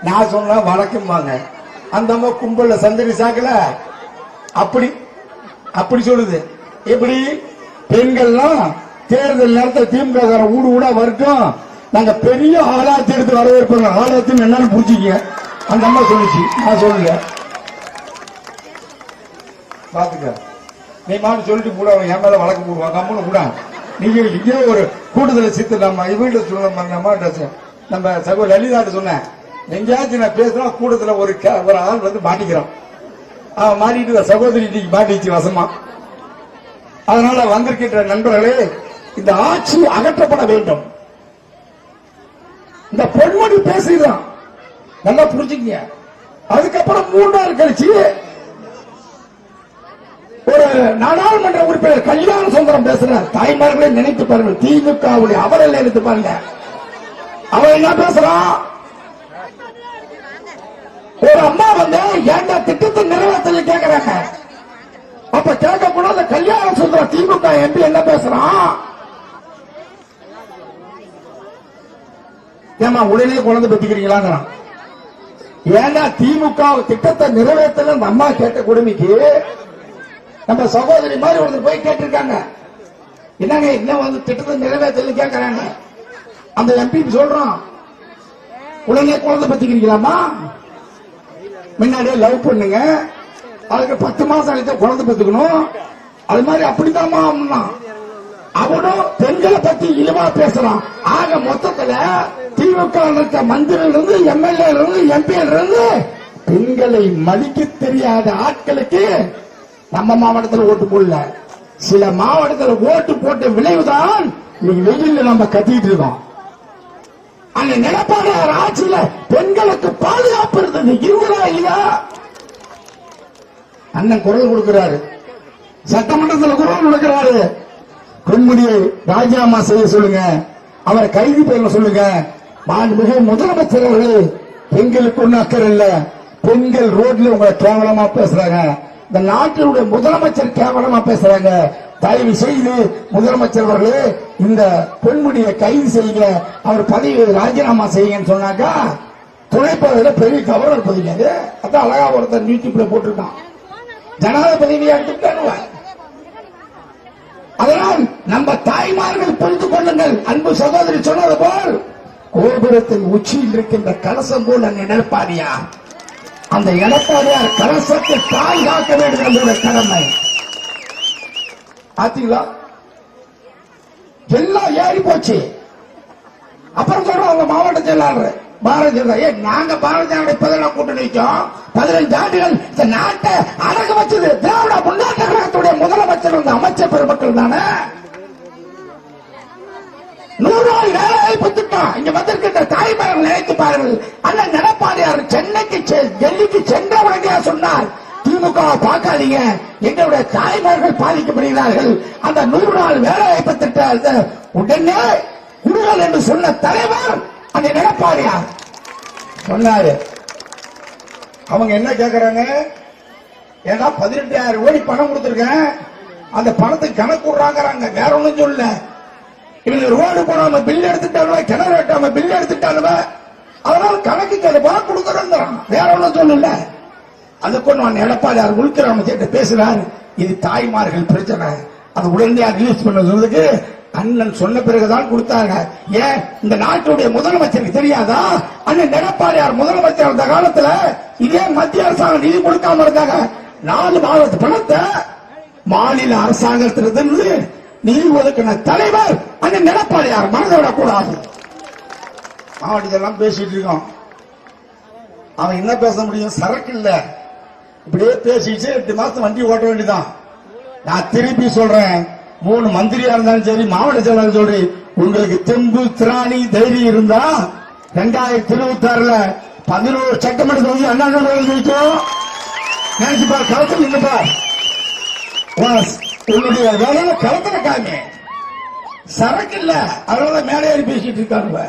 நான் சொன்ன வழக்கம்பாங்க. அந்த அம்மா கும்பல்ல சந்தடி சாக்கல அப்படி அப்படி சொல்லுது. எப்படி பெண்கள்லாம் தேர்தல் நேரத்தில் திமுக ஊடு ஊடா வரட்டும், நாங்க பெரிய ஆளாத்தி எடுத்து வரவேற்போம். ஆளாத்தின்னு என்னன்னு புரிஞ்சுக்க அந்த அம்மா சொல்லிச்சு, நான் சொல்லல. பாத்துக்க நீ மாட்டு சொல்லிட்டு கூட என் மேல வழக்கு போடுவாங்க. அம்மனு கூட நீங்க இதே ஒரு கூடுதலை சித்து நம்ம வீட்டுல சொல்ல நம்ம சகோதரி லலிதாட்டு சொன்னேன், எங்கேயாச்சும் நான் பேசுனா கூட்டத்துல ஒரு ஆள் வந்து மாட்டிக்கிறான். அவன் மாட்டிட்டு சகோதரி இன்னைக்கு மாட்டிச்சு வசமா. அதனால வந்திருக்கின்ற நண்பர்களே, இந்த ஆட்சி அகற்றப்பட வேண்டும். இந்த பொன்மொழி பேசுகிறான், நல்லா புரிஞ்சுக்கங்க. அதுக்கப்புறம் 3 நாள் கழிச்சு ஒரு நாடாளுமன்ற உறுப்பினர் கல்யாண சுந்தரம் பேசுறார். தாய்மார்களை நினைத்து பாருங்க, திமுகவுடைய அவரை நினைத்து பாருங்க. அவன் என்ன பேசுறான்? ஒரு அம்மா வந்து ஏண்டா திட்டத்தை நிறைவேற்றல கேட்கிறாங்க. அப்ப கேட்க கூடாது. கல்யாண சுந்தரம் திமுக எம்பி என்ன பேசுறான்? ஏமா உடனே குழந்தை பெற்றுக்கிறீங்களா? ஏன்னா திமுக திட்டத்தை நிறைவேற்றல அந்த அம்மா கேட்ட கொடுமைக்கு நம்ம சகோதரி மாதிரி ஒருத்தர் போய் கேட்டிருக்காங்க. என்னங்க இன்னும் வந்து திட்டத்தை நிறைவேற்றல கேட்கிறாங்க. அந்த எம்பி சொல்றான், உடனே குழந்தை பெற்றுக்கிறீங்களாமா? முன்னாடியே லவ் பண்ணுங்க, அதுக்கு 10 மாசம் அழைத்த குழந்தை பெற்றுக்கணும். அது மாதிரி அப்படித்தாமா அவனும் பெண்களை பத்தி இழிவா பேசுறான். ஆக மொத்தத்துல திமுக இருக்க மந்திரில இருந்து எம்எல்ஏ இருந்து எம்பி இருந்து பெண்களை மதிக்க தெரியாத ஆட்களுக்கு நம்ம மாவட்டத்தில் ஓட்டு போடல, சில மாவட்டத்தில் ஓட்டு போட்ட விளைவுதான் வெயில நம்ம கத்திட்டு இருக்கோம். அந்த நிலப்பாடு ஆட்சியில பெண்களுக்கு பாதுகாப்பு இருந்தது. இல்லையா? அண்ணன் குரல் கொடுக்கிறாரு, சட்டமன்றத்தில் குரல் கொடுக்கிறாரு. பெண்முடியை ராஜினாமா செய்ய சொல்லுங்க, அவரை கைது பண்ண சொல்லுங்க. மிக முதலமைச்சர் அவர்களே, பெண்களுக்கு ஒன்னும் அக்கறை இல்ல. பெண்கள் ரோட்ல உங்களை கேவலமா பேசுறாங்க. இந்த நாட்டினுடைய முதலமைச்சர் கேவலமா பேசுறாங்க. தயவு செய்து முதலமைச்சர் அவர்களே இந்த பெண்முடியை கைது செய்யுங்க, அவர் பதவி ராஜினாமா செய்யுங்கன்னு சொன்னாக்கா துணைப்பதவியில பெரிய கவர்னர் பதவி. அது அதான் அழகா ஒருத்தர் யூடியூப்ல போட்டிருக்கான், ஜனாதிபதியை எடுத்துட்டானுவ. அதனால் நம்ம தாய்மார்கள் புரிந்து கொள்ளுங்கள். அன்பு சகோதரி சொன்னது போல் கோபுரத்தின் உச்சியில் இருக்கின்ற கலசம் போல் அங்க எடப்பாடியார், அந்த எடப்பாடியார் கலசத்தை பாதுகாக்க வேண்டும் நம்முடைய கடமை. பாத்தீங்களா? எல்லாம் ஏறி போச்சு. அப்புறம் சொல்றோம் அவங்க மாவட்ட செயலாளர் பாரதிய ஜனதா, நாங்க பாரதிய ஜனதா இப்பதான் கூட்டணி வைக்கோம். 15 ஆண்டுகள் இந்த நாட்டை அடக்க வச்சது திராவிட முன்னேற்ற கழகத்துடைய முதலமைச்சர் வந்து அமைச்சர் பெருமக்கள் தானே. 100 நாள் வேலைவாய்ப்பு திட்டம் இங்க வந்திருக்கின்ற தாய்மார்கள் நினைத்து பாருங்கள். அண்ணன் எடப்பாடியார் சென்னைக்கு டெல்லிக்கு சென்ற உடனே சொன்னார், திமுக பார்க்காதீங்க, எங்களுடைய தாய்மார்கள் பாதிக்கப்படுகிறார்கள். அந்த 100 நாள் வேலைவாய்ப்பு திட்ட உடனே குடுகள் என்று சொன்ன தலைவர் அந்த எடப்பாடியார் சொன்னாரு. அவங்க என்ன கேட்கறாங்க? ஏன்னா 18,000 கோடி பணம் கொடுத்திருக்கேன், அந்த பணத்துக்கு கணக்கு விடுறாங்க. வேற ஒண்ணும் சொல்ல. இவங்க ரோடு போடாம பில் எடுத்துட்டாங்க, கிணறு வெட்டாம பில் எடுத்துட்டாங்க, அதனால கணக்குக்கு அது பணம் கொடுக்கறோம். வேற ஒண்ணும் சொல்லல. அதுக்கு நான் எடப்பாடியார் உள்துறை அமைச்சர் பேசுறாரு, இது தாய்மார்கள் பிரச்சனை, அது உடனடியாக ரிலீஸ் பண்ணதுக்கு அண்ணன் சொன்ன பிறகுதான் கொடுத்தாங்க. ஏன் இந்த நாட்டுடைய முதலமைச்சருக்கு தெரியாதா? அண்ணன் எடப்பாடியார் முதலமைச்சர் அந்த காலத்துல இதே மத்திய அரசாங்கம் நிதி கொடுக்காம இருந்தாங்க. 4 மாவட்ட பணத்தை மாநில அரசாங்கத்திலிருந்து நிதி ஒதுக்கின தலைவர் அண்ணன் எடப்பாடியார், மறந்து விடக்கூடாது. மாவட்டத்தெல்லாம் பேசிட்டு இருக்கோம். அவன் என்ன பேச முடியும்? சரக்கு இல்ல, இப்படியே பேசிட்டு 8 மாசம் வண்டி ஓட்ட வேண்டியதான். நான் திருப்பி சொல்றேன், 3 மந்திரியா இருந்தாலும் சரி, மாவட்ட செயலாளர் சொல்றேன், உங்களுக்கு தெம்பு திராணி தைரியம் இருந்தா 2026ல 11 சட்டமன்ற தொகுதி அண்ணா ஜெயிக்கும். நினைச்சுப்பார், களத்தில் நின்றுப்பார். உன்னுடைய வேலையில களத்துல காமி. சரக்கு இல்ல, அதனால மேலே ஏறி பேசிட்டு இருக்காங்க.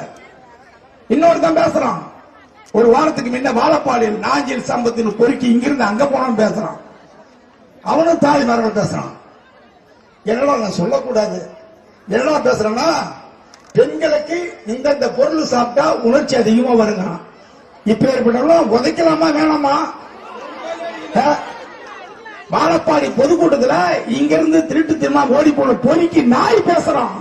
இன்னொருத்தன் பேசுறான், ஒரு வாரத்துக்கு முன்ன வாழப்பாடியில் நாஞ்சில் சம்பத்தின் பொறுக்கி இங்கிருந்து அங்க போனான்னு பேசுறான். அவனும் தாய்மார்கள் பேசுறான். என்னடா நான் சொல்லக்கூடாது, என்னடா பேசுறேன்னா, பெண்களுக்கு இந்தந்த பொருள் சாப்பிட்டா உணர்ச்சி அதிகமா வருங்க. இப்ப ஏற்பட்டாலும் உதைக்கலாமா வேணாமா? வாழப்பாடி பொதுக்கூட்டத்தில் இங்க இருந்து திருட்டு திருமா ஓடி போன பொறிக்கு நாய் பேசுறோம்.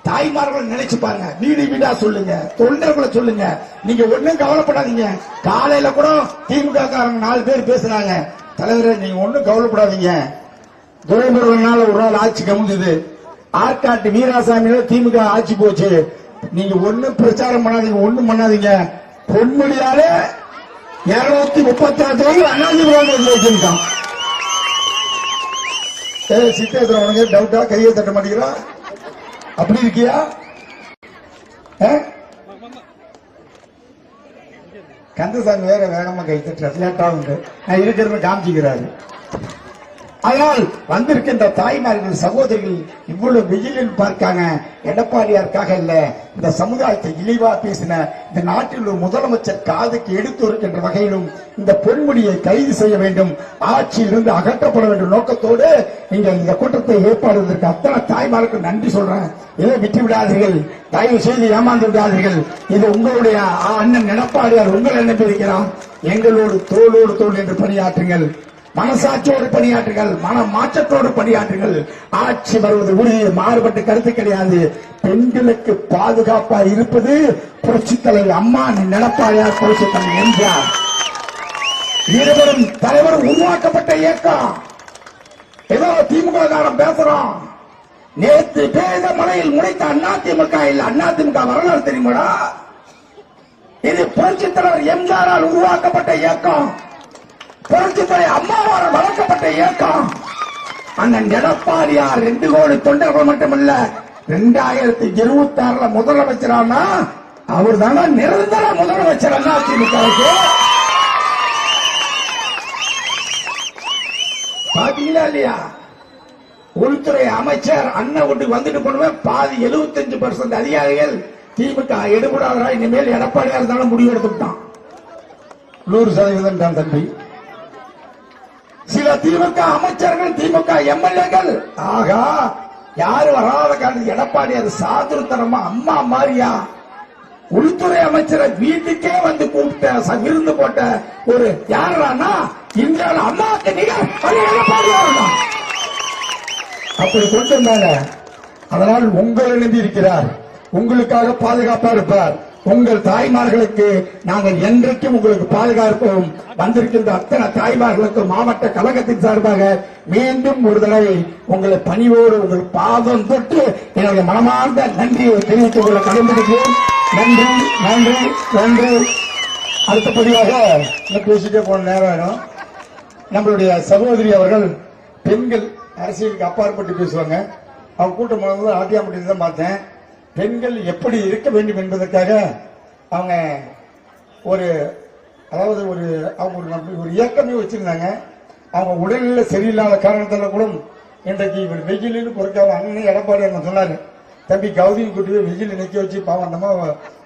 தாய்மார்கள் நினைச்சு பாருங்க, வீடு வீடா சொல்லுங்க, தொண்டர்களை சொல்லுங்க. நீங்க ஒண்ணும் கவலைப்படாதீங்க. காலையில கூட திமுக காரங்க 4 பேர் பேசுறாங்க. தலைவரே நீங்க ஒண்ணும் கவலைப்படாதீங்க, துரைமுருகனால ஒரு நாள் ஆட்சி கமுந்தது, ஆற்காட்டு வீராசாமியில திமுக ஆட்சி போச்சு, நீங்க ஒண்ணும் பிரச்சாரம் பண்ணாதீங்க, ஒண்ணும் பண்ணாதீங்க. பொன்முடியாலே 236 அண்ணாதிமுக வச்சிருக்கான். சித்தேந்திர உனக்கு டவுட்டா? கையை தட்ட மாட்டேங்கிறா? அப்படி இருக்கியா? கந்தசாமி வேற வேகமா கை தட்டுற லேட்டா உண்டு, நான் இருக்கிறது காமிச்சுக்கிறாரு. ஆனால் வந்திருக்கின்ற தாய்மார்கள் சகோதரிகள் இவ்வளவு வெயிலில் பார்க்காங்க. எடப்பாடியாருக்காக இல்ல, இந்த சமுதாயத்தை இழிவா பேசின இந்த நாட்டில் ஒரு முதலமைச்சர் காதுக்கு எடுத்து இருக்கின்ற வகையிலும் இந்த பொன்முடியை கைது செய்ய வேண்டும், ஆட்சியிலிருந்து அகற்றப்பட வேண்டும் நோக்கத்தோடு நீங்கள் இந்த கூட்டத்தை ஏற்பாடுவதற்கு அத்தனை தாய்மாருக்கு நன்றி சொல்றேன். இதை விட்டு விடாதீர்கள், தயவு செய்து ஏமாந்து விடாதீர்கள். இது உங்களுடைய அண்ணன் எடப்பாடியார் உங்களை அனுப்பியிருக்கிறார். எங்களோடு தோளோடு தோள் என்று பணியாற்றுங்கள், மனசாட்சியோடு பணியாற்றுங்கள், மன மாற்றத்தோடு பணியாற்றுங்கள். ஆட்சி வருவது உறுதி, மாறுபட்ட கருத்து கிடையாது. பெண்களுக்கு பாதுகாப்பா இருப்பது புரட்சித் தலைவர் அம்மா எடப்பாடியார், புரட்சித் தலைவர் எம்ஜிஆர் இருவரும் தலைவரும் உருவாக்கப்பட்ட இயக்கம். ஏதோ திமுக காரம் பேசுறோம். நேற்று பேத மலையில் முனைத்த அதிமுக இல்ல, அதிமுக வரலாறு தெரியுமாடா? இது புரட்சித் தலைவர் எம்ஜிஆரால் உருவாக்கப்பட்ட இயக்கம், புரட்சித் தலைவர் அம்மாவால் வளர்க்கப்பட்ட இயக்கம். அண்ணன் எடப்பாடியார் 2 கோடி தொண்டர்கள் மட்டுமல்ல, 2026 முதலமைச்சரானா அவர் தானே நிரந்தர முதலமைச்சர் அதிமுகவுக்கு. பாத்தீங்களா இல்லையா? உள்துறை அமைச்சர் அண்ணன் வீட்டுக்கு வந்துட்டு போனவன் பாதி 75% அதிகாரிகள் திமுக எடுபடாதா, இனிமேல் எடப்பாடியார் தானே முடிவு எடுத்துட்டான். 100% தான் தம்பி. சில திமுக அமைச்சர்கள், திமுக எம்எல்ஏக்கள், ஆகா யாரு வராத காரணத்துக்கு எடப்பாடியார் சாதுரத்தனமா அம்மா மாரியா உள்துறை அமைச்சரை வீட்டுக்கே வந்து கூப்பிட்ட விருந்து போட்ட ஒரு யாரானா இந்தியாவில் அம்மாவுக்கு நிகர் எடப்பாடியார் தான். அப்படி கொண்டு வந்தாங்க. அதனால் உங்களை நம்பி இருக்கிறார், உங்களுக்காக பாதுகாப்பா இருப்பார். உங்கள் தாய்மார்களுக்கு நாங்கள் என்றைக்கும் உங்களுக்கு பாதுகாப்போம். வந்திருக்கின்ற அத்தனை தாய்மார்களுக்கு மாவட்ட கழகத்தின் சார்பாக மீண்டும் ஒரு தடவை உங்களை பணிவோடு உங்கள் பாதம் தொட்டு என்னுடைய மனமார்ந்த நன்றியை தெரிவித்துக் கொள்ள கடமைப்படுகிறேன். நன்றி நன்றி நன்றி. அடுத்தபடியாக பேசிட்டே போன நேரம் வேணும். நம்மளுடைய சகோதரி அவர்கள் பெண்கள் அரசியலுக்கு அப்பாற்பட்டு பேசுவாங்க. அவங்க கூட்டம் போனது ஆட்டியாம்பட்டி தான் பார்த்தேன். பெண்கள் எப்படி இருக்க வேண்டும் என்பதற்காக அவங்க ஒரு இயக்கமே வச்சிருந்தாங்க. அவங்க உடல்நிலை சரியில்லாத காரணத்தால கூட இன்றைக்கு இவர் வெயிலின்னு பொறுக்காம அண்ணன் எடப்பாடியார் சொன்னாரு, தம்பி கௌதியும் கூட்டி போய் வெயில் நிக்க வச்சு பாவம் அந்தமா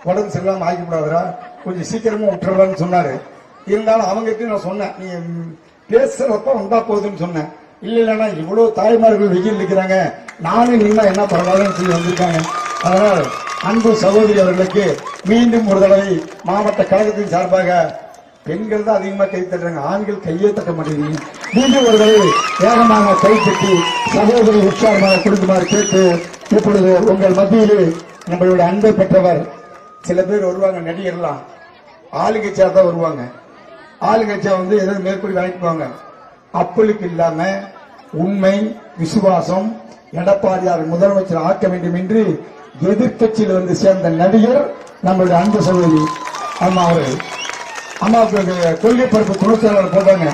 உடம்பு சரியில்லாம ஆக்கிக்கூடாதுரா, கொஞ்சம் சீக்கிரமா விட்டுறலான்னு சொன்னாரு. இருந்தாலும் அவங்களுக்கு நான் சொன்னேன், நீ பேசுறப்ப வந்தா போகுதுன்னு சொன்னேன். இல்லைன்னா இவ்வளவு தாய்மார்கள் வெயில் இருக்கிறாங்க, நானும் நின்னா என்ன பரவாயில்லன்னு சொல்லி வந்திருக்காங்க. அதனால் அன்பு சகோதரி அவர்களுக்கு மீண்டும் ஒரு தடவை மாவட்ட கழகத்தின் சார்பாக பெண்கள் தான் அதிகமா கை தட்டுறாங்க, ஆண்கள் கையே தட்ட மாட்டேங்கிறீங்க. மீண்டும் ஒரு தடவை வேகமாக கை தட்டி சகோதரி உற்சாகமாக கொடுக்குமாறு கேட்டு, இப்பொழுது உங்கள் மத்தியிலே நம்மளுடைய அன்பை பெற்றவர் சில பேர் வருவாங்க, நடிகர்லாம் ஆளுங்கட்சியா தான் வருவாங்க. ஆளுங்கட்சியா ஏதாவது மேற்கொள்ளி வாங்கிக்குவாங்க. அப்பளுக்கு இல்லாம உண்மை விசுவாசம் எடப்பாடியார் முதலமைச்சர் ஆக்க வேண்டும் என்று எதிர்கட்சியில் சேர்ந்த நடிகர் நம்மளுடைய அன்பு சகோதரி அம்மா அவர்கள். அம்மாவுக்கு கொள்கை பரப்பு துணை செயலாளர் போட்டாங்க,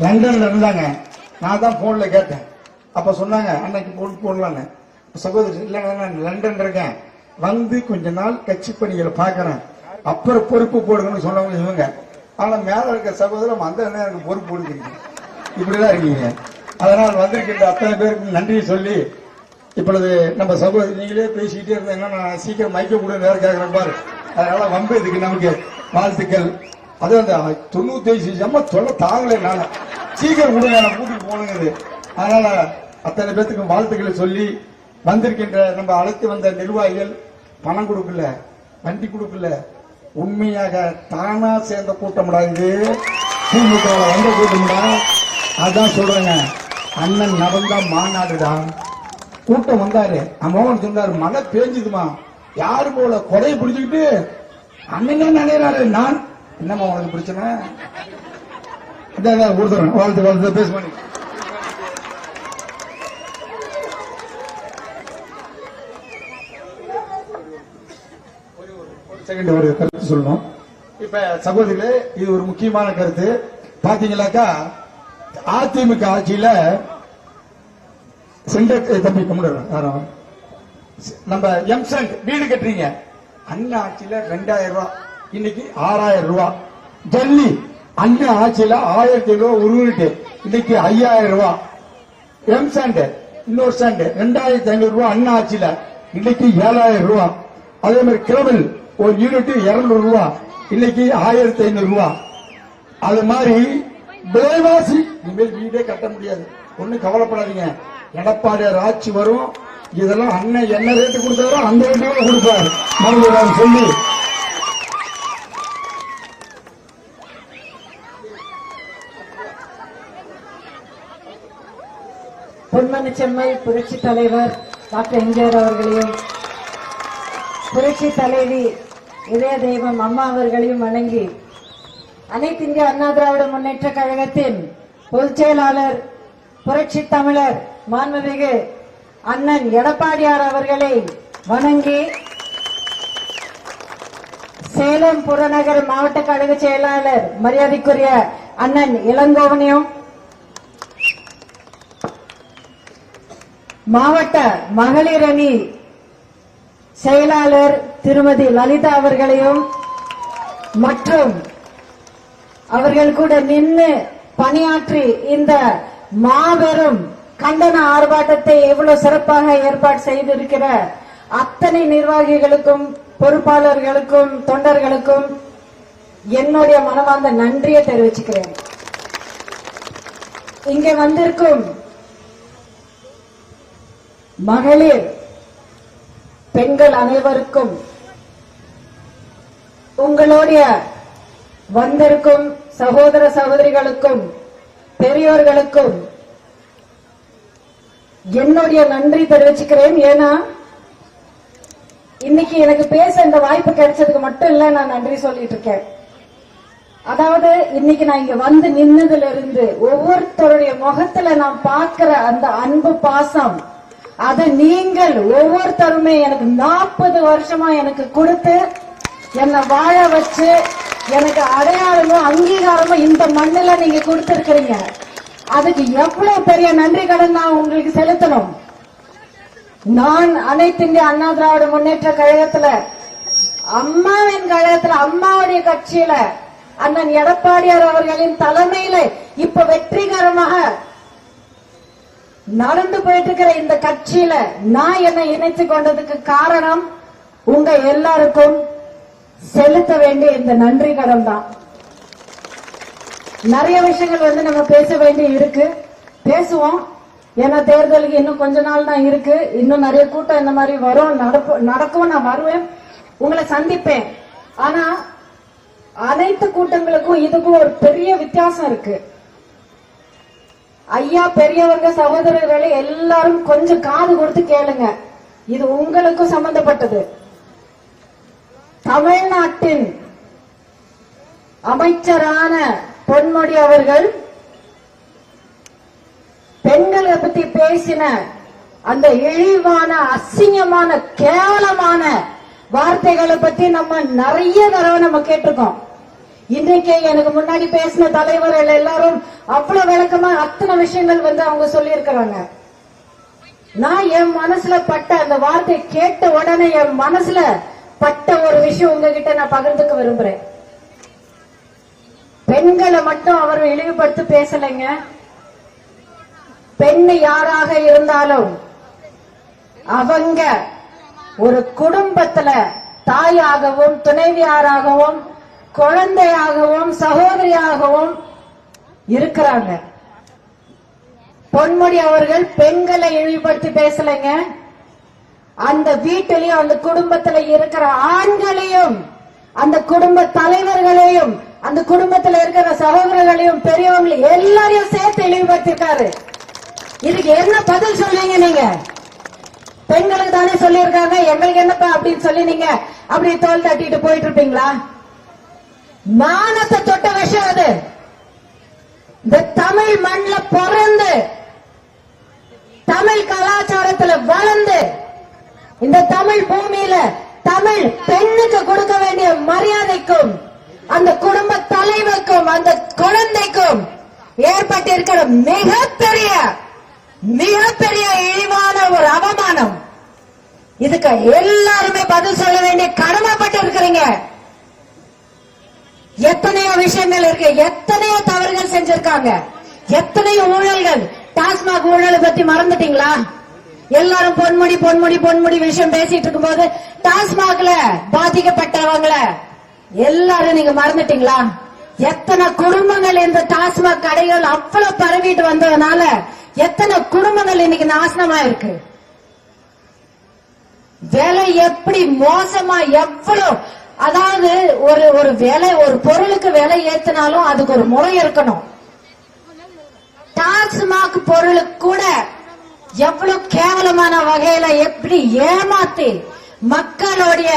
லண்டன்ல இருந்தாங்க. நான் தான் போன்ல கேட்டேன். அப்ப சொன்னாங்க அன்னைக்கு போடலான்னு. சகோதரி இல்லைங்க நான் லண்டன் இருக்கேன், கொஞ்ச நாள் கட்சி பணிகளை பாக்கிறேன், அப்புறம் பொறுப்பு போடுங்கன்னு சொன்னவங்க இவங்க. ஆனா மேல இருக்க சகோதரம் அந்த எனக்கு பொறுப்பு போடுங்க, இப்படிதான் இருக்கீங்க. அதனால் வந்திருக்கின்ற அத்தனை பேருக்கு நன்றியை சொல்லி, இப்பொழுது நம்ம சகோதரி நீங்களே பேசிக்கிட்டே இருந்தாங்கன்னா நான் சீக்கிரம் மைக்க கூட நேரம் கேட்கிறேன் பாரு. அதனால வம்பு இதுக்கு நமக்கு வாழ்த்துக்கள். அது அந்த 95 சொல்ல தாங்கல, என்னால சீக்கிரம் கூட நான் கூட்டிட்டு போனுங்கிறது. அதனால அத்தனை பேத்துக்கும் வாழ்த்துக்களை சொல்லி, வந்திருக்கின்ற நம்ம அழைத்து வந்த நிர்வாகிகள் பணம் கொடுக்கல, வண்டி கொடுக்கல, உண்மையாக தானா சேர்ந்த கூட்டம்டா இது. திமுக வந்த கூட்டம்டா. அதான் சொல்றேங்க, அண்ணன் நடந்தா மாநாடுடா. கூட்டம் வந்தாரு, மோகன் சொன்னாரு மழை பேஞ்சுதுமா, யாரு போல கொடையை பிடிச்சுக்கிட்டு அண்ணனே நினைறாரு. நான் என்னமா உனக்கு பிரச்சனை? கொடுத்துறேன், வாழ்த்து வாழ்த்து பேச பண்ணி. ஒரு கருத்து சொல்லணும். இப்ப சகோதரிகளே, இது ஒரு முக்கியமான கருத்து. பாத்தீங்களாக்கா, அதிமுக ஆட்சியில தம்பி நம்ம எம்சென்ட் வீடு கட்டுறீங்க, அண்ணா ஆட்சியில 2000 ரூபாய், இன்னைக்கு 6000 ரூபாய். ஜல்லி அண்ணா ஆட்சியில 1500 ரூபாய் ஒரு யூனிட், இன்னைக்கு 5000 ரூபாய். எம்சென்ட் இன்னொரு சென்ட் 2500 ரூபாய் அண்ணா ஆட்சியில, இன்னைக்கு 7000 ரூபாய். அதே மாதிரி கிரவல் ஒரு யூனிட் 200 ரூபாய், இன்னைக்கு 1500 ரூபாய். அது மாதிரி விலைவாசி இனிமேல் வீடே கட்ட முடியாது. ஒன்னும் கவலைப்படாதீங்க, எடப்பாடியார் ஆட்சி வரும். இதெல்லாம் அண்ணன் என்ன ரேட்டு கொடுத்தாரோ அந்த ரேட்டு கொடுப்பாரு மறுபடியும் சொல்லி. பொன்மன செம்மல் புரட்சி தலைவர் டாக்டர் எம்ஜிஆர் அவர்களையும் புரட்சி தலைவி இதய தெய்வம் அம்மா அவர்களையும் வணங்கி, அனைத்து இந்திய அண்ணா திராவிட முன்னேற்ற கழகத்தின் பொதுச் செயலாளர் புரட்சி தமிழர் மாண்புமிகு அண்ணன் எடப்பாடியார் அவர்களை வணங்கி, சேலம் புறநகர் மாவட்ட கழக செயலாளர் மரியாதைக்குரிய அண்ணன் இளங்கோவனையும், மாவட்ட மகளிர் அணி செயலாளர் திருமதி லலிதா அவர்களையும் மற்றும் அவர்கள் கூட நின்று பணியாற்றி இந்த மாபெரும் கண்டன ஆர்ப்பாட்டத்தை எவ்வளவு சிறப்பாக ஏற்பாடு செய்திருக்கிற அத்தனை நிர்வாகிகளுக்கும் பொறுப்பாளர்களுக்கும் தொண்டர்களுக்கும் என்னுடைய மனமார்ந்த நன்றியை தெரிவிச்சுக்கிறேன். இங்கே வந்திருக்கும் மகளிர் பெண்கள் அனைவருக்கும், உங்களுடைய வந்திருக்கும் சகோதர சகோதரிகளுக்கும் பெரியோர்களுக்கும் என்னுடைய நன்றி தெரிவிச்சுக்கிறேன். ஏன்னா இன்னைக்கு எனக்கு பேச இந்த வாய்ப்பு கிடைச்சதுக்கு மட்டும் இல்ல நான் நன்றி சொல்லிட்டு இருக்கேன். அதாவது இன்னைக்கு நான் இங்க வந்து நின்னதுல இருந்து ஒவ்வொருத்தருடைய முகத்துல நான் பார்க்கிற அந்த அன்பு பாசம், அது நீங்கள் ஒவ்வொருத்தருமே எனக்கு 40 வருஷமா எனக்கு கொடுத்து என்னை வாழ வச்சு எனக்கு அடையாளமும் அங்கீகாரமும் இந்த மண்ணில நீங்க கொடுத்திருக்கிறீங்க. அதுக்கு எவ்வளவு பெரிய நன்றி கடன் நான் உங்களுக்கு செலுத்தணும். நான் அனைத்து இந்திய அண்ணா திராவிட முன்னேற்ற கழகத்துல, அம்மாவின் கழகத்துல, அம்மாவுடைய கட்சியில அண்ணன் எடப்பாடியார் அவர்களின் தலைமையில இப்ப வெற்றிகரமாக நடந்து போயிட்டு இருக்கிற இந்த கட்சியில நான் என்னை இணைத்து கொண்டதுக்கு காரணம் உங்க எல்லாருக்கும் செலுத்த வேண்டிய இந்த நன்றி கடன் தான். நிறைய விஷயங்கள் நம்ம பேச வேண்டி இருக்கு, பேசுவோம். ஏன்னா தேர்தலுக்கு இன்னும் கொஞ்ச நாள் தான் இருக்கு. இன்னும் நிறைய கூட்டம் இந்த மாதிரி வரும், நடக்கும். நான் வருவேன், உங்களை சந்திப்பேன். ஆனா அனைத்து கூட்டங்களுக்கும் இதுக்கும் ஒரு பெரிய வித்தியாசம் இருக்கு. ஐயா பெரியவங்க சகோதரர்களை எல்லாரும் கொஞ்சம் காது கொடுத்து கேளுங்க, இது உங்களுக்கும் சம்பந்தப்பட்டது. தமிழ்நாட்டின் அமைச்சரான பொன்முடி அவர்கள் பெண்களை பத்தி பேசின அந்த இழிவான அசிங்கமான கேவலமான வார்த்தைகளை பத்தி நம்ம நிறைய தடவை நம்ம கேட்டிருக்கோம். இன்றைக்கு எனக்கு முன்னாடி பேசின தலைவர்கள் எல்லாரும் அவ்வளவு விளக்கமா அத்தனை விஷயங்கள் அவங்க சொல்லி இருக்கிறாங்க. நான் என் மனசுல பட்ட அந்த வார்த்தை கேட்ட உடனே என் மனசுல பட்ட ஒரு விஷயம் உங்ககிட்ட நான் பகிர்ந்துக்க விரும்புறேன். பெண்களை மட்டும் அவர் இழிவுபடுத்தி பேசலைங்க. பெண் யாராக இருந்தாலும் அவங்க ஒரு குடும்பத்துல தாயாகவும் துணைவியாராகவும் குழந்தையாகவும் சகோதரியாகவும் இருக்கிறாங்க. பொன்முடி அவர்கள் பெண்களை இழிவுபடுத்தி பேசலைங்க. அந்த வீட்டிலையும் அந்த குடும்பத்துல இருக்கிற ஆண்களையும் அந்த குடும்ப தலைவர்களையும் அந்த குடும்பத்துல இருக்கிற சகோதரர்களையும் பெரியவங்களையும் எல்லாரையும் சேர்த்து இழிவுபடுத்திருக்காரு. இதுக்கு என்ன பதில் சொல்றீங்க நீங்க? பெண்களுக்கு தானே சொல்லியிருக்காங்க, எங்களுக்கு என்னப்பா அப்படின்னு சொல்லி நீங்க அப்படி தோல் தட்டிட்டு போயிட்டு இருப்பீங்களா? மானத்தை தொட்ட விஷயம் அது. இந்த தமிழ் மண்ல பிறந்து தமிழ் கலாச்சாரத்துல வளர்ந்து இந்த தமிழ் பூமியில தமிழ் பெண்ணுக்கு கொடுக்க வேண்டிய மரியாதைக்கும் அந்த குடும்ப தலைவருக்கும் அந்த குழந்தைக்கும் ஏற்பட்டிருக்கிற மிகப்பெரிய இழிவான ஒரு அவமானம். இதுக்கு எல்லாருமே பதில் சொல்ல வேண்டிய கடமைப்பட்டு இருக்கிறீங்க. எத்தனையோ விஷயங்கள் இருக்கு, எத்தனையோ தவறுகள் செஞ்சிருக்காங்க, எத்தனையோ ஊழல்கள். டாஸ்மாக் ஊழலை பத்தி மறந்துட்டீங்களா? எல்லாரும் பொன்முடி விஷயம் பேசிட்டு இருக்கும் போது டாஸ்மாக்ல பாதிக்கப்பட்டவங்கள எல்லாரும் நீங்க மறந்துட்டீங்களா? எத்தனை குடும்பங்கள் இந்த டாஸ்மாக் கடைகள் அவ்வளவு பரவிட்டு வந்ததுனால எத்தனை குடும்பங்கள் இன்னைக்கு நாசனமா இருக்கு. விலை எப்படி மோசமா எவ்வளவு, அதாவது ஒரு விலை, ஒரு பொருளுக்கு விலை ஏத்தினாலும் அதுக்கு ஒரு முறை இருக்கணும். டாஸ்மாக் பொருளுக்கு கூட எவ்வளவு கேவலமான வகையில எப்படி ஏமாத்தி மக்களுடைய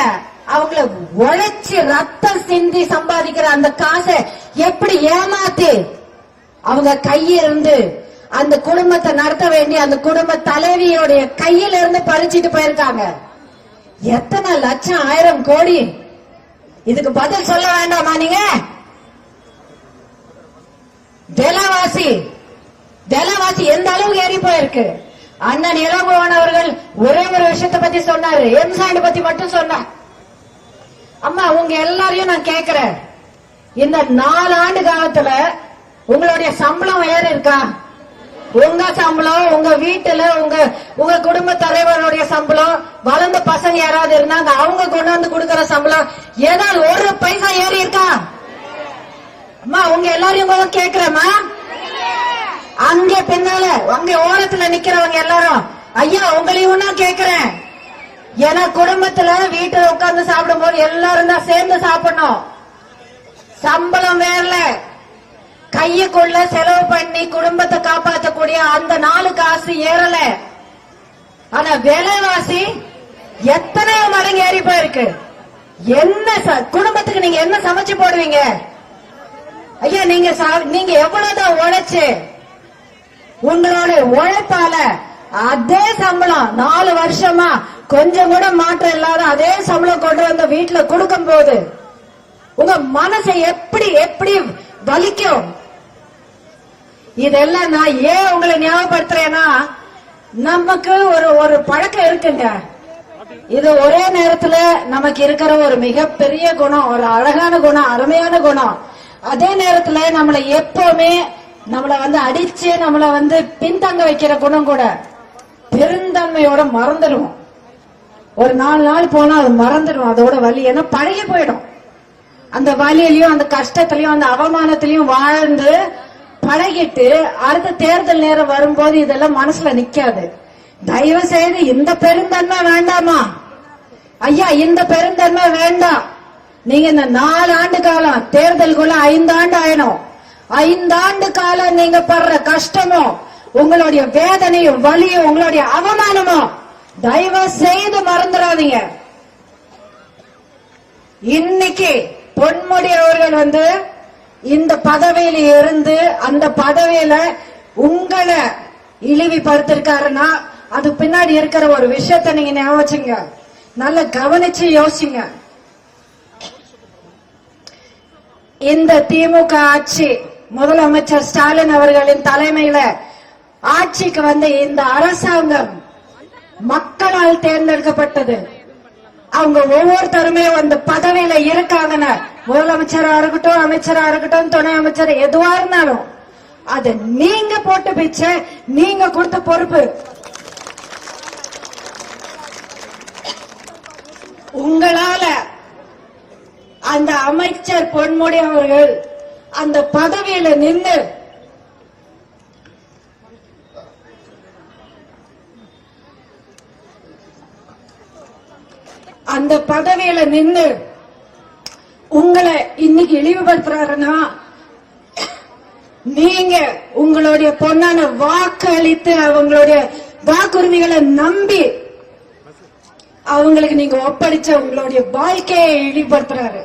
அவங்கள உழைச்சி ரத்தம் சிந்தி சம்பாதிக்கிற அந்த காசை எப்படி ஏமாத்தி அவங்க கையிலிருந்து அந்த குடும்பத்தை நடத்த வேண்டிய அந்த குடும்ப தலைவியோடைய கையில இருந்து பறிச்சுட்டு போயிருக்காங்க. எத்தனை லட்சம், 1000 கோடி. இதுக்கு பதில் சொல்ல வேண்டாமா நீங்க? விலைவாசி எந்த அளவுக்கு ஏறி போயிருக்கு. அண்ணன் இளங்கோவன் அவர்கள் ஒரே ஒரு விஷயத்தை பத்தி சொன்னாரு, எம்சாண்ட் பத்தி மட்டும் சொன்னார். அம்மா உங்க எல்லாரையும் நான் கேக்குறேன், இந்த 4 ஆண்டு காலத்துல உங்களுடைய சம்பளம் ஏறி இருக்கா? உங்க சம்பளம், உங்க வீட்டுல உங்க குடும்ப தலைவருடைய சம்பளம், வளர்ந்த பசங்க யாராவது இருந்தாங்க அவங்க கொண்டு வந்து கொடுக்கற சம்பளம் ஏதாவது ஒரு பைசா ஏறி இருக்கா? அம்மா உங்க எல்லாரையும் கேக்குறேம்மா. அங்கே பின்னால அங்க ஓரத்துல நிக்கிறவங்க எல்லாரும், ஐயா உங்களையும் நான் கேக்குறேன். ஏன்னா குடும்பத்துல வீட்டுல உட்கார்ந்து சாப்பிடும் போது எல்லாரும் தான் சேர்ந்து சாப்பிடணும். சம்பளம் வேறல, கையுக்குள்ள செலவு பண்ணி குடும்பத்தை காப்பாற்றக்கூடிய அந்த 4 காசு ஏறல. ஆனா விலைவாசி எத்தனையோ மடங்கு ஏறி போயிருக்கு. என்ன குடும்பத்துக்கு நீங்க என்ன சமைச்சு போடுவீங்க? ஐயா நீங்க எவ்வளவுதான் உழைச்சு உங்களோட உழைப்பால அதே சம்பளம் 4 வருஷமா கொஞ்சம் கூட மாற்றம் இல்லாத அதே சம்பளம் கொண்டு வந்த வீட்டுல கொடுக்கும் போது உங்க மனசை எப்படி வலிக்கும். இதெல்லாம் நான் ஏன் உங்களை ஞாபகப்படுத்துறேன்னா, நமக்கு ஒரு பழக்கம் இருக்குங்க. இது ஒரே நேரத்துல நமக்கு இருக்கிற ஒரு மிகப்பெரிய குணம், ஒரு அழகான குணம், அருமையான குணம். அதே நேரத்துல நம்மளை எப்பவுமே நம்மள அடிச்சு நம்மள பின்தங்க வைக்கிற குணம் கூட. பெருந்தன்மையோட மறந்துடுவோம். ஒரு 4 நாள் போனா அது மறந்துடும் அதோட வலி. ஏன்னா பழகி போயிடும். அந்த வலியிலையும் அந்த கஷ்டத்திலையும் அந்த அவமானத்திலையும் வாழ்ந்து பழகிட்டு அடுத்த தேர்தல் நேரம் வரும்போது இதெல்லாம் மனசுல நிக்காது. தயவு செய்து இந்த பெருந்தன்மை வேண்டாமா ஐயா, இந்த பெருந்தன்மை வேண்டாம். நீங்க இந்த 4 ஆண்டு காலம், தேர்தலுக்குள்ள 5 ஆண்டு ஆயிடும். 5 ஆண்டு காலம் நீங்க படுற கஷ்டமும் உங்களுடைய வேதனையும் வலியும் உங்களுடைய அவமானமும் தயவு செய்து மறந்துடாதீங்க. இன்னைக்கு பொன்முடி அவர்கள் இந்த பதவியில இருந்து அந்த பதவியில உங்களை இழிவுபடுத்திருக்காருன்னா அது பின்னாடி இருக்கிற ஒரு விஷயத்தை நீங்க ஞாபகம் நல்லா கவனிச்சு யோசிங்க. இந்த திமுக ஆட்சி முதலமைச்சர் ஸ்டாலின் அவர்களின் தலைமையில ஆட்சிக்கு வந்த இந்த அரசாங்கம் மக்களால் தேர்ந்தெடுக்கப்பட்டது. அவங்க ஒவ்வொருத்தருமே அந்த பதவியில இருக்காங்கன்னு, முதலமைச்சரா இருக்கட்டும், அமைச்சரா இருக்கட்டும், துணை அமைச்சர் எதுவா இருந்தாலும் அது நீங்க போட்டு பிச்ச, நீங்க கொடுத்த பொறுப்பு. உங்களால அந்த அமைச்சர் பொன்முடி அவர்கள் அந்த பதவியில நின்று அந்த பதவியில நின்று உங்களை இன்னைக்கு இழிவுபடுத்துறாருன்னா நீங்க உங்களுடைய பொன்னான வாக்கு அளித்து அவங்களுடைய வாக்குரிமைகளை நம்பி அவங்களுக்கு நீங்க ஒப்படைச்ச உங்களுடைய வாழ்க்கையை இழிவுபடுத்துறாரு.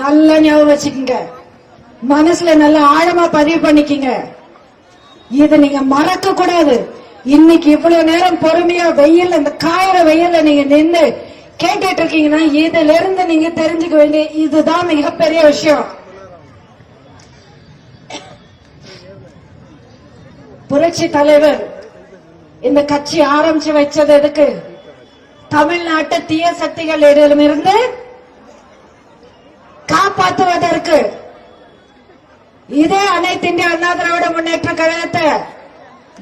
நல்ல ஞாபகம் வச்சுக்கோங்க, மனசுல நல்ல ஆழமா பதிவு பண்ணிக்கங்க. இதை நீங்க மறக்க கூடாது. இன்னைக்கு இவ்வளவு நேரம் பொறுமையா வெயில், இந்த காயிற வெயில்ல நீங்க நின்று கேட்டுட்டு இருக்கீங்கன்னா இதுல இருந்து நீங்க தெரிஞ்சுக்க வேண்டிய இதுதான் மிகப்பெரிய விஷயம். புரட்சி தலைவர் இந்த கட்சி ஆரம்பிச்சு வச்சது எதுக்கு? தமிழ்நாட்டு தீய சக்திகளிடமிருந்து காப்பாற்றுவதற்கு. இதே அனைத்து இந்திய அண்ணா திராவிட முன்னேற்ற கழகத்தை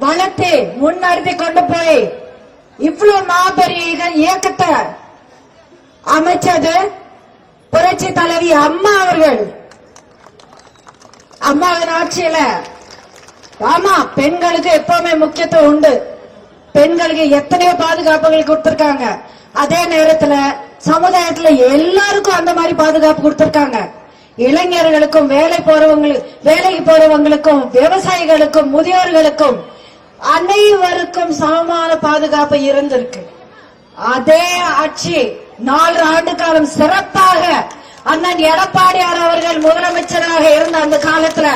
வளர்த்து முன்னெடுத்து கொண்டு போய் இவ்வளவு மாபெரிய இயக்கத்தை அமைச்சது புரட்சி தலைவி அம்மா அவர்கள். அம்மாவின் ஆட்சியில ஆமா, பெண்களுக்கு எப்பவுமே முக்கியத்துவம் உண்டு. பெண்களுக்கு எத்தனையோ பாதுகாப்புகள் கொடுத்திருக்காங்க. அதே நேரத்துல சமுதாயத்துல எல்லாருக்கும் அந்த மாதிரி பாதுகாப்பு கொடுத்திருக்காங்க. இளைஞர்களுக்கும் வேலைக்கு போறவங்களுக்கும் விவசாயிகளுக்கும் முதியோர்களுக்கும் அனைவருக்கும் சமமான பாதுகாப்பு இருந்திருக்கு. அதே ஆட்சி 4 ஆண்டு காலம் சிறப்பாக அண்ணன் எடப்பாடியார் அவர்கள் முதலமைச்சராக இருந்த அந்த காலத்துல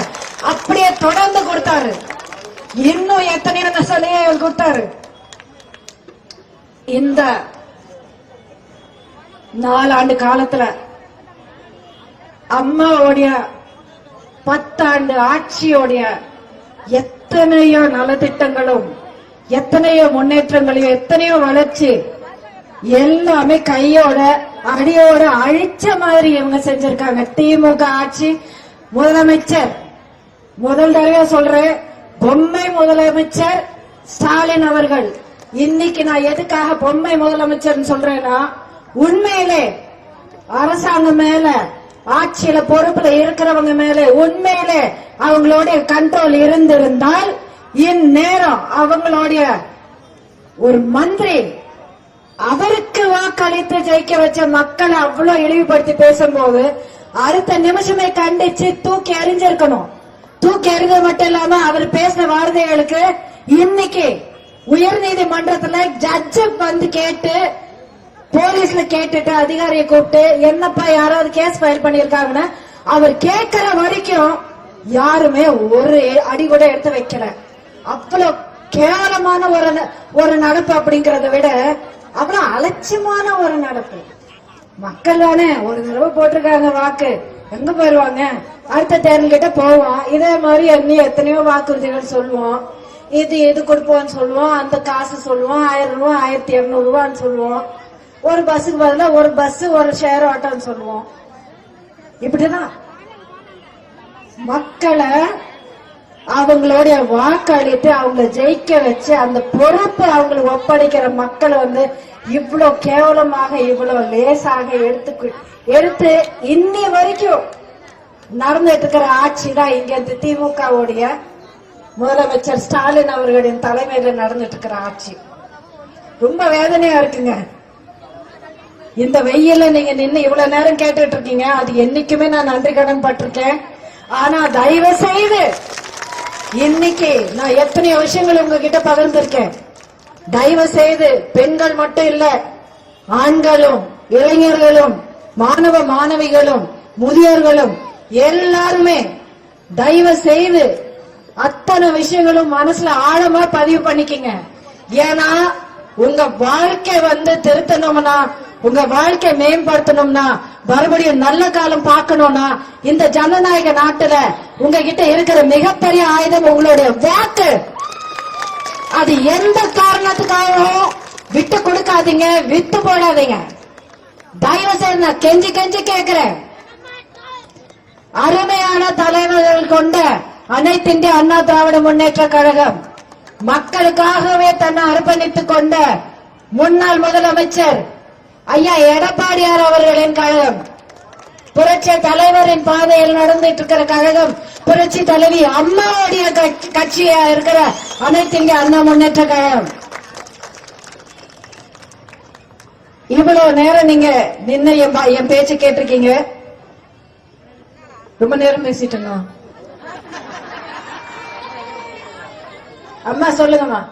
அப்படியே தொடர்ந்து கொடுத்தாரு. இன்னும் எத்தனையோ சலுகைகள் கொடுத்தாரு. இந்த 4 ஆண்டு காலத்துல அம்மாவுடைய 10 ஆண்டு ஆட்சியோடைய எத்தனையோ நலத்திட்டங்களும் எத்தனையோ முன்னேற்றங்களையும் எத்தனையோ வளர்ச்சி எல்லாமே கையோட அடியோட அழிச்ச மாதிரி இவங்க செஞ்சிருக்காங்க. திமுக ஆட்சி முதலமைச்சர், முதல் தடவை சொல்றேன், பொம்மை முதலமைச்சர் ஸ்டாலின் அவர்கள். இன்னைக்கு நான் எதுக்காக பொம்மை முதலமைச்சர் சொல்றேன்னா, உண்மையிலே அரசாங்கம் மேல ஆட்சியில பொறுப்புல இருக்கிறவங்க மேல உண்மையிலே அவங்களுடைய கண்ட்ரோல் இருந்திருந்தால் இந்நேரம் அவங்களுடைய ஒரு மந்திரி அவருக்கு வாக்களித்து ஜெயிக்க வச்ச மக்களை அவ்வளவு இழிவுபடுத்தி பேசும்போது அடுத்த நிமிஷமே கண்டிச்சு தூக்கி எறிஞ்சிருக்கணும். தூக்கி எறிஞ்ச மட்டும் இல்லாம அவர் பேசின வார்த்தைகளுக்கு இன்னைக்கு உயர் நீதிமன்றத்துல ஜட்ஜு வந்து கேட்டு போலீஸ்ல கேட்டுட்டு அதிகாரியை கூப்பிட்டு என்னப்பா யாராவது கேஸ் ஃபைல் பண்ணிருக்காங்கன்னு அவர் கேட்கிற வரைக்கும் யாருமே ஒரு அடி கூட எடுத்து வைக்கல. அவ்வளவு கேவலமான ஒரு நடப்பு அப்படிங்கறத விட அவ்வளவு அலட்சியமான ஒரு நடப்பு. மக்கள் தானே ஒரு தடவை போட்டிருக்காங்க வாக்கு, எங்க போயிருவாங்க? அடுத்த தேர்தல் கிட்ட போவோம். இதே மாதிரி இன்னும் எத்தனையோ வாக்குறுதிகள் சொல்லுவோம். இது கொடுப்போம்னு சொல்லுவோம், அந்த காசு சொல்லுவோம், 1000 ரூபாய் 1200 ரூபான்னு சொல்லுவோம். ஒரு பஸ்ஸுக்கு பதிலா ஒரு பஸ் ஒரு ஷேர் ஆட்டோன்னு சொல்லுவோம். இப்படிதான் மக்களை அவங்களுடைய வாக்களித்து அவங்களை ஜெயிக்க வச்சு அந்த பொறுப்பு அவங்களுக்கு ஒப்படைக்கிற மக்களை இவ்வளவு கேவலமாக இவ்வளவு லேசாக எடுத்து இன்னி வரைக்கும் நடந்துட்டு இருக்கிற ஆட்சி தான் இங்க திமுகவுடைய முதலமைச்சர் ஸ்டாலின் அவர்களின் தலைமையில நடந்துட்டு இருக்கிற ஆட்சி. ரொம்ப வேதனையா இருக்குங்க. இந்த வெயில நீங்க நின்று இவ்வளவு நேரம் கேட்டுட்டு இருக்கீங்க, அது என்னைக்குமே நான் நன்றி கடன் பட்டிருக்கேன். ஆனா தயவு செய்து இன்னைக்கு நான் எத்தனை விஷயங்கள் உங்ககிட்ட பகிர்ந்திருக்கேன். தயவு செய்து பெண்கள் மட்டும் இல்ல, ஆண்களும் இளைஞர்களும் மாணவ மாணவிகளும் முதியோர்களும் எல்லாருமே தயவு செய்து அத்தனை விஷயங்களும் மனசுல ஆழமா பதிவு பண்ணிக்கங்க. ஏன்னா உங்க வாழ்க்கை திருத்தணும்னா, உங்க வாழ்க்கை மேம்படுத்தணும்னா, மறுபடியும் நல்ல காலம் பார்க்கணும்னா, இந்த ஜனநாயக நாட்டுல உங்ககிட்ட இருக்கிற மிகப்பெரிய ஆயுதம் உங்களுடைய வாக்கு. அது எந்த காரணத்துக்காகவும் விட்டு கொடுக்காதீங்க, விட்டு போடாதீங்க. தயவு செய்து நான் கெஞ்சி கெஞ்சி கேட்கிறேன். அருமையான தலைவர்கள் கொண்ட அனைத்து இந்திய அண்ணா திராவிட முன்னேற்ற கழகம், மக்களுக்காகவே தன்னை அர்ப்பணித்துக் கொண்ட முன்னாள் முதலமைச்சர் ஐயா எடப்பாடியார் அவர்களின் கழகம், புரட்சி தலைவரின் பாதையில் நடந்துட்டு இருக்கிற கழகம், புரட்சி தலைவி அம்மாவுடைய கட்சியா இருக்கிற அனைத்து இந்திய அண்ணா முன்னேற்ற கழகம். இவ்வளவு நேரம் நீங்க நின்று என் பேச்சு கேட்டிருக்கீங்க. ரொம்ப நேரம் பேசிட்டேங்க. அம்மா சொல்லுங்கம்மா.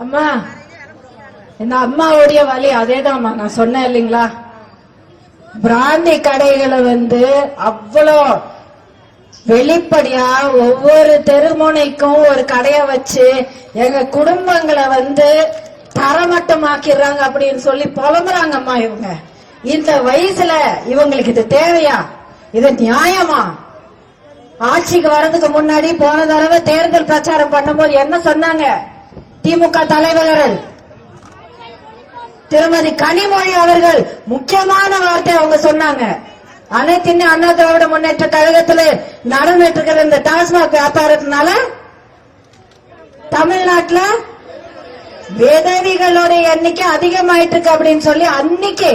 அம்மா இந்த அம்மாவுடைய வழி அதேதான்மா நான் சொன்னேன் இல்லைங்களா. பிராந்தி கடைகளை அவ்வளோ வெளிப்படையா ஒவ்வொரு தெருமுனைக்கும் ஒரு கடையை வச்சு எங்க குடும்பங்களை தரமட்டமாக்கிறாங்க அப்படின்னு சொல்லி புலம்புறாங்கம்மா. இவங்க இந்த வயசுல இவங்களுக்கு இது தேவையா? இது நியாயமா? ஆட்சிக்கு வர்றதுக்கு முன்னாடி போன தடவை தேர்தல் பிரச்சாரம் பண்ணும்போது என்ன சொன்னாங்க? திமுக தலைவர்கள் திருமதி கனிமொழி அவர்கள் முக்கியமான வார்த்தை அவங்க சொன்னாங்க. அனைத்து இந்திய அண்ணா திராவிட முன்னேற்ற கழகத்தில் நடந்துட்டு இருக்கிற இந்த டாஸ்மாக் வியாபாரத்தினால தமிழ்நாட்டில் விதவிகளோட எண்ணிக்கை அதிகமாயிட்டு இருக்கு அப்படின்னு சொல்லி அன்னைக்கு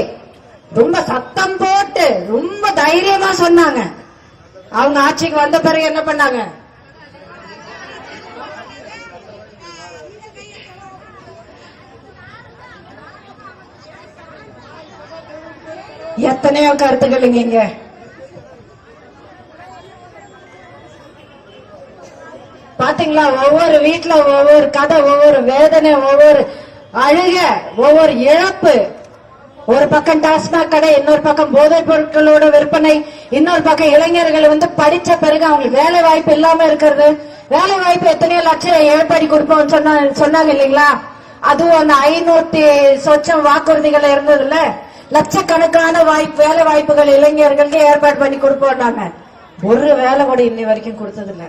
ரொம்ப சத்தம் போட்டு ரொம்ப தைரியமா சொன்னாங்க. அவங்க ஆட்சிக்கு வந்த பிறகு என்ன பண்ணாங்க? எத்தனையோ கருத்துக்கள் இங்க பாத்தீங்களா? ஒவ்வொரு வீட்டுல ஒவ்வொரு கதை, ஒவ்வொரு வேதனை, ஒவ்வொரு அழுக, ஒவ்வொரு இழப்பு. ஒரு பக்கம் டாஸ்மாக் கடை, இன்னொரு பக்கம் போதைப் பொருட்களோட விற்பனை, இன்னொரு பக்கம் இளைஞர்கள் படிச்ச பிறகு அவங்களுக்கு வேலை வாய்ப்பு இல்லாம இருக்கிறது. வேலை வாய்ப்பு எத்தனையோ லட்சம் ஏற்பாடு கொடுப்போம் சொன்னாங்க இல்லைங்களா? அதுவும் அந்த 500 சொச்சம் வாக்குறுதிகள் இருந்ததுல லட்சக்கணக்கான வேலை வாய்ப்புகள் இளைஞர்களுக்கு ஏற்பாடு பண்ணி கொடுப்போம். ஒரு வேலை கூட இன்னி வரைக்கும் கொடுத்தது இல்ல.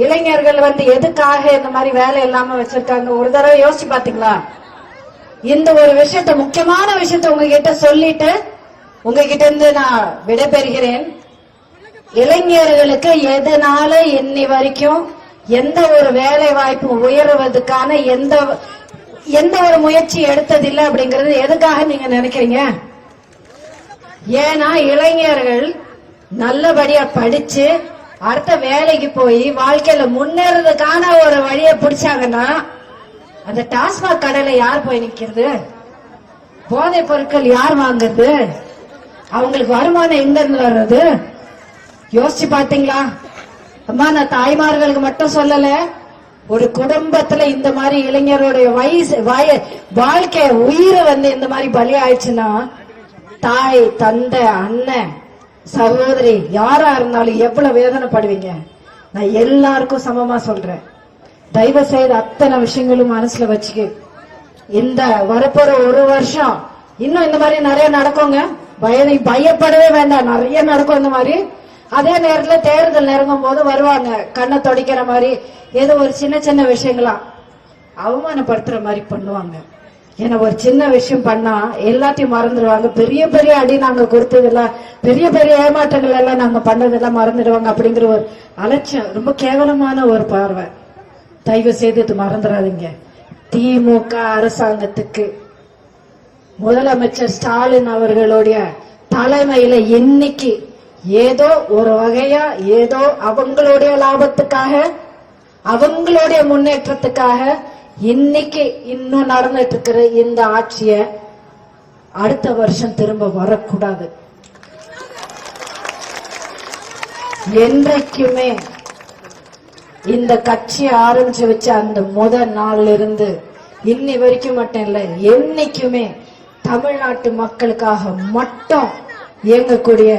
இளைஞர்கள் எதுக்காக இந்த மாதிரி வேலை இல்லாம வச்சிருக்காங்க? ஒரு தடவை யோசிச்சு பாத்தீங்களா? இந்த ஒரு விஷயத்த, முக்கியமான விஷயத்த உங்ககிட்ட சொல்லிட்டு உங்ககிட்ட இருந்து நான் விடைபெறுகிறேன். இளைஞர்களுக்கு எதனால இன்னி வரைக்கும் எந்த ஒரு வேலை வாய்ப்பு உயர்வதற்கான எந்த ஒரு முயற்சி எடுத்ததில்லை அப்படிங்கறது எதுக்காக நீங்க நினைக்கிறீங்க? ஏன்னா இளைஞர்கள் நல்லபடியா படிச்சு அடுத்த வேலைக்கு போய் வாழ்க்கையில முன்னேறதுக்கான ஒரு வழியை பிடிச்சாங்கன்னா அந்த டாஸ்மாக் கடையில யார் போய் நிக்கிறது? போதைப் பொருட்கள் யார் வாங்குறது? அவங்களுக்கு வருமானம் எங்க இருந்து வர்றது? யோசிச்சு பாத்தீங்களா? அம்மா, நான் தாய்மார்களுக்கு மட்டும் சொல்லல, ஒரு குடும்பத்துல இந்த மாதிரி இளைஞருடைய வாழ்க்கை உயிரை இந்த மாதிரி பலி ஆயிடுச்சுன்னா தாய், தந்தை, அண்ணன், சகோதரி யாரா இருந்தாலும் எவ்வளவு வேதனைப்படுவீங்க. நான் எல்லாருக்கும் சமமா சொல்றேன். தயவு செய்து அத்தனை விஷயங்களும் மனசுல வச்சுக்க. இந்த வரப்போற ஒரு வருஷம் இன்னும் இந்த மாதிரி நிறைய நடக்குங்க. பயப்படவே வேண்டாம், நிறைய நடக்கும் இந்த மாதிரி. அதே நேரத்துல தேர்தல் நெருங்கும் போது வருவாங்க, கண்ணை தொடைக்கிற மாதிரி ஏதோ ஒரு சின்ன சின்ன விஷயங்களா அவமானப்படுத்துற மாதிரி பண்ணுவாங்க. ஏன்னா ஒரு சின்ன விஷயம் பண்ணா எல்லாத்தையும் மறந்துடுவாங்க. பெரிய பெரிய அடி நாங்க கொடுத்ததெல்லாம், பெரிய பெரிய ஏமாற்றங்கள் எல்லாம் நாங்க பண்ணதெல்லாம் மறந்துடுவாங்க அப்படிங்கிற ஒரு அலட்சியம், ரொம்ப கேவலமான ஒரு பார்வை. தயவு செய்து இது மறந்துடாதீங்க. திமுக அரசாங்கத்துக்கு முதலமைச்சர் ஸ்டாலின் அவர்களுடைய தலைமையில இன்னைக்கு ஏதோ ஒரு வகையா ஏதோ அவங்களுடைய லாபத்துக்காக, அவங்களுடைய முன்னேற்றத்துக்காக இன்னைக்கு இன்னும் நடந்துட்டு இருக்கிற இந்த ஆட்சிய அடுத்த வருஷம் திரும்ப வரக்கூடாது. என்றைக்குமே இந்த கட்சி ஆரம்பிச்சு வச்ச அந்த முதல் நாள்ல இருந்து இன்னி வரைக்கும் மட்டும் இல்ல, என்னைக்குமே தமிழ்நாட்டு மக்களுக்காக மட்டும் இயங்கக்கூடிய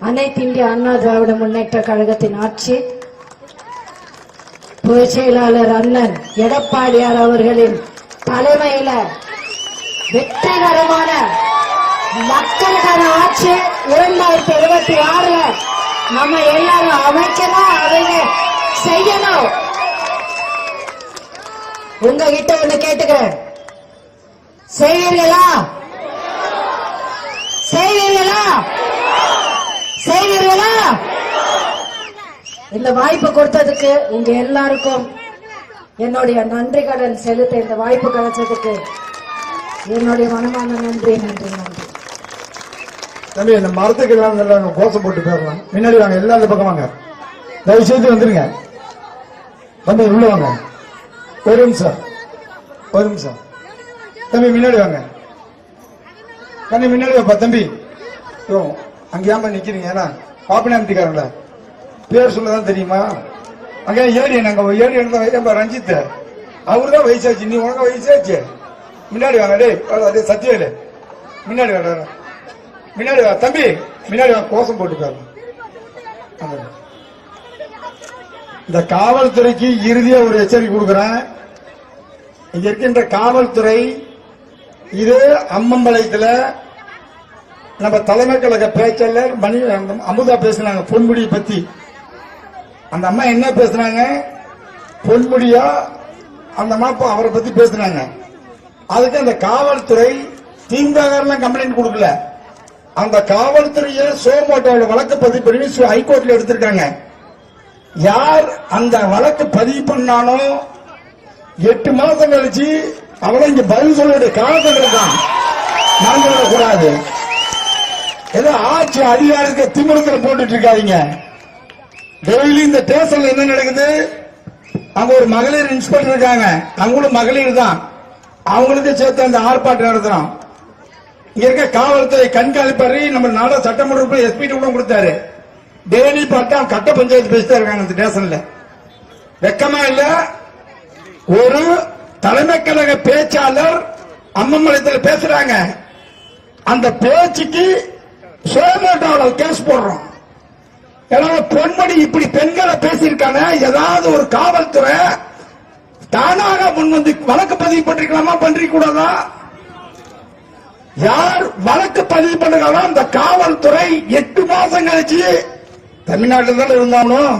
அனைத்து இந்திய அண்ணா திராவிட முன்னேற்ற கழகத்தின் ஆட்சி, பொதுச் செயலாளர் அண்ணன் எடப்பாடியார் அவர்களின் தலைமையில வெற்றிகரமான மக்களுக்கான ஆட்சி 2026 நம்ம எல்லாரும் அமைக்கணும், அவங்க செய்யணும். உங்ககிட்ட ஒண்ணு கேட்டுக்கிறேன், செய்வீர்களா? செய்வீர்களா? செய்வீர்களா? இந்த வாய்ப்பு கொடுத்ததுக்கு உங்க எல்லாருக்கும் என்னுடைய நன்றி கடன் செலுத்த, இந்த வாய்ப்பு கிடைச்சதுக்கு என்னுடைய மனமான நன்றி நன்றி நன்றி. தம்பி இந்த மரத்துக்கு எல்லாம் கோஷம் போட்டு போயிடலாம். முன்னாடி வாங்க, எல்லாம் அந்த பக்கம் வாங்க, தயவு செய்து வந்துருங்க. தம்பி உள்ள வாங்க, ஒரு நிமிஷம் ஒரு நிமிஷம். தம்பி முன்னாடி வாங்க, தம்பி முன்னாடி வாப்பா. தம்பி அங்கேயாம நிக்கிறீங்க, ஏன்னா பாப்பனாமட்டிக்காரங்கள பேர் சொல்லதான் தெரியுமா? அங்க ஏடி நாங்க ஏடி இருந்தா ரஞ்சித், அவருதான் வயசாச்சு, நீ உனக்கு வயசாச்சு. முன்னாடி வாங்க, டே சத்தியவேலு முன்னாடி வாங்க, முன்னாடி வா தம்பி, முன்னாடி வா, கோஷம் போட்டுக்காரு. இந்த காவல்துறைக்கு இறுதியா ஒரு எச்சரிக்கை கொடுக்கிறேன். இங்க இருக்கின்ற காவல்துறை இது அம்மம்பாளையத்துல நம்ம தலைமை கழக பேச்சாளர் மணி அமுதா பேசினாங்க பொன்முடியை பத்தி. அந்த அம்மா என்ன பேசினாங்க, பொன்முடியா அந்த அம்மா அவரை பத்தி பேசினாங்க. அதுக்கு அந்த காவல்துறை திமுக கம்ப்ளைண்ட் கொடுக்கல. அந்த காவல்துறையை சோமோட்டோட வழக்கு பதிவு பண்ணி ஹைகோர்ட்ல எடுத்திருக்காங்க. யார் அந்த வழக்கு பதிவு பண்ணானோ 8 மாசம் கழிச்சு அவளை இங்க பதில் சொல்ல வேண்டிய காலத்தில் இருக்கான். மறந்து கூடாது. ஏதோ ஆட்சி அதிகாரத்தை திமிரத்தில் போட்டுட்டு இருக்காதீங்க. டெய்லி இந்த ஸ்டேஷன்ல என்ன நடக்குது, அங்க ஒரு மகளிர் இன்ஸ்பெக்டர் இருக்காங்க, அவங்களும் மகளிர் தான், அவங்களுக்கு சேர்த்து அந்த ஆர்ப்பாட்டம் நடத்துறோம். இங்க இருக்க காவல்துறை கண்காணிப்பாரு நம்ம நாடா சட்டமன்ற எஸ்பி கூட கொடுத்தாரு. டெய்லி பார்த்தா கட்ட பஞ்சாயத்து பேசிட்டா இருக்காங்க அந்த ஸ்டேஷன்ல. வெக்கமா இல்ல? ஒரு தலைமை கழக பேச்சாளர் அம்மம்பாளையத்தில் பேசுறாங்க, அந்த பேச்சுக்கு சோமோட்டோவில் கேஸ் போடுறோம். ஏன்னா பொன்மணி இப்படி பெண்களை பேசியிருக்காங்க, ஏதாவது ஒரு காவல்துறை தானாக முன் வந்து வழக்கு பதிவு பண்ணிருக்கலாமா, பண்ணிருக்க கூடாதா? யார் வழக்கு பதிவு பண்ணுறாங்களோ அந்த காவல்துறை 8 மாசம் கழிச்சு தமிழ்நாட்டில் தான் இருந்தாலும்